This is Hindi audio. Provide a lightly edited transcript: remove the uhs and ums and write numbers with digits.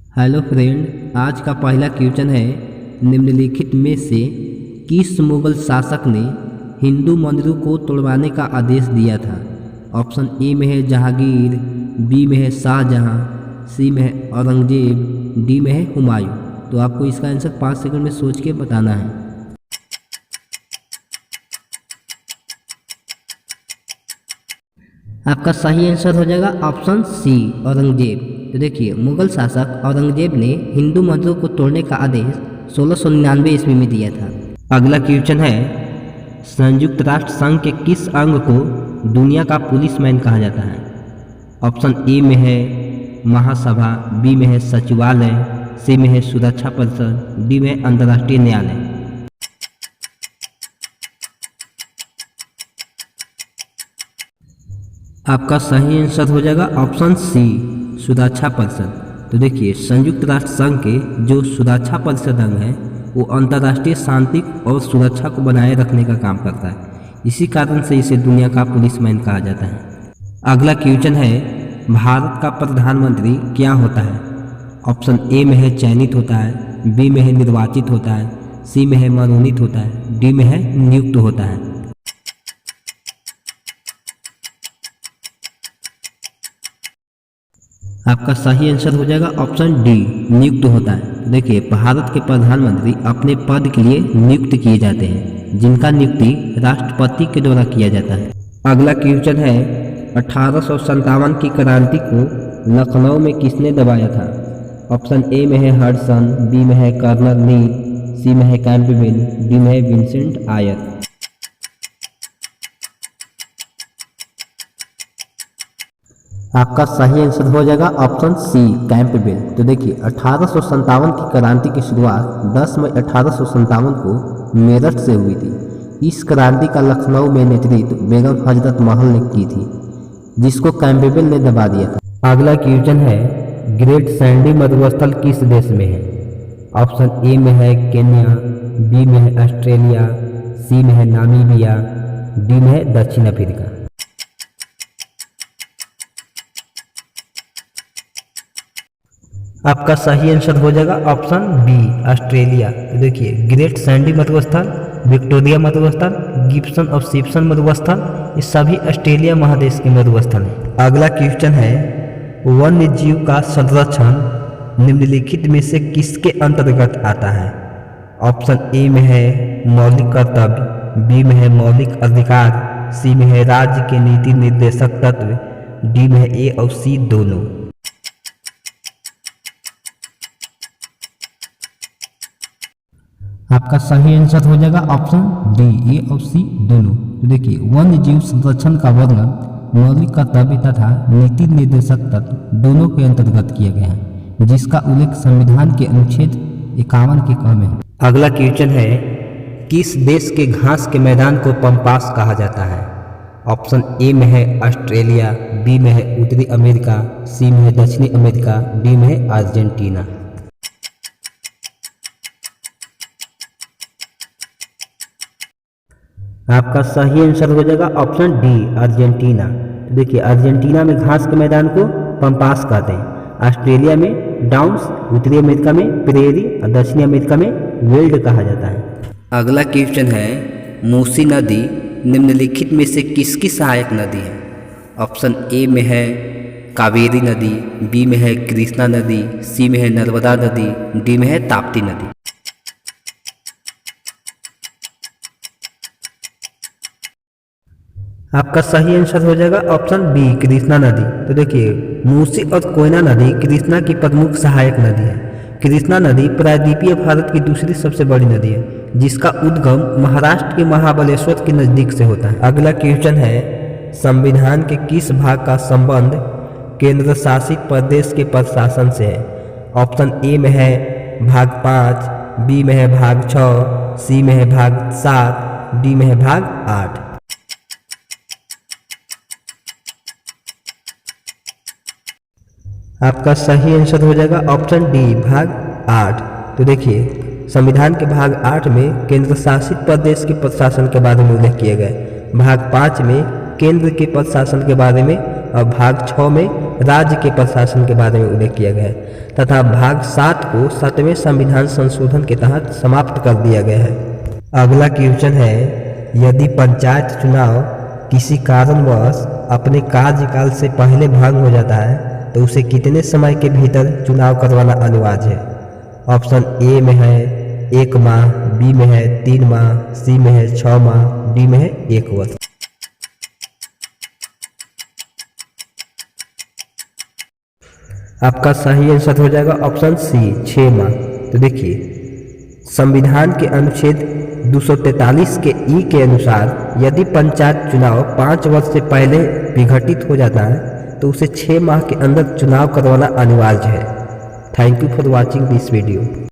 हेलो फ्रेंड, आज का पहला क्वेश्चन है निम्नलिखित में से किस मुगल शासक ने हिंदू मंदिरों को तोड़वाने का आदेश दिया था। ऑप्शन ए में है जहांगीर, बी में है शाहजहां, सी में है औरंगजेब, डी में है हुमायूं। तो आपको इसका आंसर 5 सेकंड में सोच के बताना है। आपका सही आंसर हो जाएगा ऑप्शन सी औरंगजेब। तो देखिए, मुगल शासक औरंगजेब ने हिंदू मंदिरों को तोड़ने का आदेश 1699 ईस्वी में दिया था। अगला क्वेश्चन है, संयुक्त राष्ट्र संघ के किस अंग को दुनिया का पुलिसमैन कहा जाता है। ऑप्शन ए में है महासभा, बी में है सचिवालय, सी में है सुरक्षा परिषद, डी में है अंतर्राष्ट्रीय न्यायालय। आपका सही आंसर हो जाएगा ऑप्शन सी सुरक्षा परिषद। तो देखिए, संयुक्त राष्ट्र संघ के जो सुरक्षा परिषद अंग है वो अंतर्राष्ट्रीय शांति और सुरक्षा को बनाए रखने का काम करता है। इसी कारण से इसे दुनिया का पुलिसमैन कहा जाता है। अगला क्वेश्चन है, भारत का प्रधानमंत्री क्या होता है। ऑप्शन ए में है चयनित होता है, बी में है निर्वाचित होता है, सी में है मनोनीत होता है, डी में है नियुक्त होता है। आपका सही आंसर हो जाएगा ऑप्शन डी नियुक्त होता है। देखिए, भारत के प्रधानमंत्री अपने पद के लिए नियुक्त किए जाते हैं, जिनका नियुक्ति राष्ट्रपति के द्वारा किया जाता है। अगला क्वेश्चन है, 1857 की क्रांति को लखनऊ में किसने दबाया था। ऑप्शन ए में है हडसन, बी में है कर्नल ली, सी में है कैंपबेल, डी में है विंसेंट आयर। आपका सही आंसर हो जाएगा ऑप्शन सी कैंपबेल। तो देखिए, 1857 की क्रांति की शुरुआत 10 मई 1857 को मेरठ से हुई थी। इस क्रांति का लखनऊ में नेतृत्व बेगम हजरत महल ने की थी, जिसको कैंपबेल ने दबा दिया था। अगला क्वेश्चन है, ग्रेट सैंडी मरुस्थल किस देश में है। ऑप्शन ए में है केन्या, बी में है ऑस्ट्रेलिया, सी में है नामीबिया, डी में है दक्षिण अफ्रीका। आपका सही आंसर हो जाएगा ऑप्शन बी ऑस्ट्रेलिया। तो देखिए, ग्रेट सैंडी मरुस्थल, विक्टोरिया मरुस्थल, गिब्सन और सिप्सन मरुस्थल, ये सभी ऑस्ट्रेलिया महादेश के मरुस्थल हैं। अगला क्वेश्चन है, वन्य जीव का संरक्षण निम्नलिखित में से किसके अंतर्गत आता है। ऑप्शन ए में है मौलिक कर्तव्य, बी में है मौलिक अधिकार, सी में है राज्य के नीति निर्देशक तत्व, डी में है ए और सी दोनों। आपका सही आंसर हो जाएगा ऑप्शन डी ए और सी दोनों। तो देखिए, वन्य जीव संरक्षण का वर्णन मौलिक कर्तव्य तथा नीति निर्देशक तत्व दोनों के अंतर्गत किया गया है, जिसका उल्लेख संविधान के अनुच्छेद 51 के क में है। अगला क्वेश्चन है, किस देश के घास के मैदान को पम्पास कहा जाता है। ऑप्शन ए में है ऑस्ट्रेलिया, बी में है उत्तरी अमेरिका, सी में है दक्षिणी अमेरिका, डी में है अर्जेंटीना। आपका सही आंसर हो जाएगा ऑप्शन डी अर्जेंटीना। तो देखिए, अर्जेंटीना में घास के मैदान को पम्पास कहते हैं, ऑस्ट्रेलिया में डाउन्स, उत्तरी अमेरिका में प्रेरी और दक्षिणी अमेरिका में वेल्ड कहा जाता है। अगला क्वेश्चन है, मूसी नदी निम्नलिखित में से किसकी सहायक नदी है। ऑप्शन ए में है कावेरी नदी, बी में है कृष्णा नदी, सी में है नर्मदा नदी, डी में है ताप्ती नदी। आपका सही आंसर हो जाएगा ऑप्शन बी कृष्णा नदी। तो देखिए, मूसी और कोयना नदी कृष्णा की प्रमुख सहायक नदी है। कृष्णा नदी प्रायद्वीपीय भारत की दूसरी सबसे बड़ी नदी है, जिसका उद्गम महाराष्ट्र के महाबलेश्वर के नजदीक से होता है। अगला क्वेश्चन है, संविधान के किस भाग का संबंध केंद्र शासित प्रदेश के प्रशासन से है। ऑप्शन ए में है भाग 5, बी में है भाग 6, सी में है भाग 7, डी में है भाग 8। आपका सही आंसर हो जाएगा ऑप्शन डी भाग 8। तो देखिए, संविधान के भाग 8 में केंद्र शासित प्रदेश के प्रशासन के बारे में उल्लेख किया गया है। भाग 5 में केंद्र के प्रशासन के बारे में और भाग 6 में राज्य के प्रशासन के बारे में उल्लेख किया गया है तथा भाग 7 को 7वें संविधान संशोधन के तहत समाप्त कर दिया गया है। अगला क्वेश्चन है, यदि पंचायत चुनाव किसी कारणवश अपने कार्यकाल से पहले भंग हो जाता है तो उसे कितने समय के भीतर चुनाव करवाना अनिवार्य है? ऑप्शन ए में है 1 माह, बी में है 3 माह, सी में है 6 माह, डी में है 1 वर्ष। आपका सही आंसर हो जाएगा ऑप्शन सी 6 माह। तो देखिए, संविधान के अनुच्छेद 243 के ई के अनुसार यदि पंचायत चुनाव 5 वर्ष से पहले विघटित हो जाता है तो उसे 6 माह के अंदर चुनाव करवाना अनिवार्य है। Thank you for watching this video.